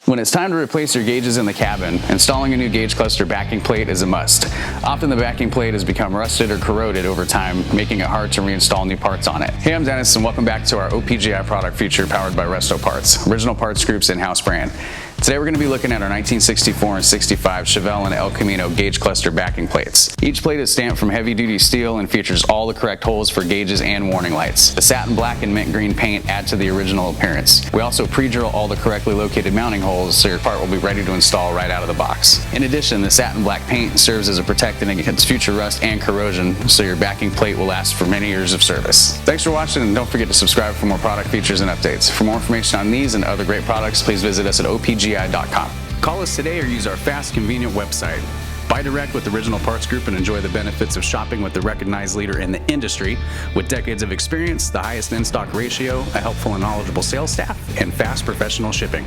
When it's time to replace your gauges in the cabin, installing a new gauge cluster backing plate is a must. Often the backing plate has become rusted or corroded over time, making it hard to reinstall new parts on it. Hey, I'm Dennis and welcome back to our OPGI product feature powered by Resto Parts, Original Parts Group's in-house brand. Today we're going to be looking at our 1964 and 65 Chevelle and El Camino gauge cluster backing plates. Each plate is stamped from heavy-duty steel and features all the correct holes for gauges and warning lights. The satin black and mint green paint add to the original appearance. We also pre-drill all the correctly located mounting holes so your part will be ready to install right out of the box. In addition, the satin black paint serves as a protectant against future rust and corrosion, so your backing plate will last for many years of service. Thanks for watching, and don't forget to subscribe for more product features and updates. For more information on these and other great products, please visit us at OPGI.com. Call us today or use our fast, convenient website. Buy direct with Original Parts Group and enjoy the benefits of shopping with the recognized leader in the industry with decades of experience, the highest in-stock ratio, a helpful and knowledgeable sales staff, and fast professional shipping.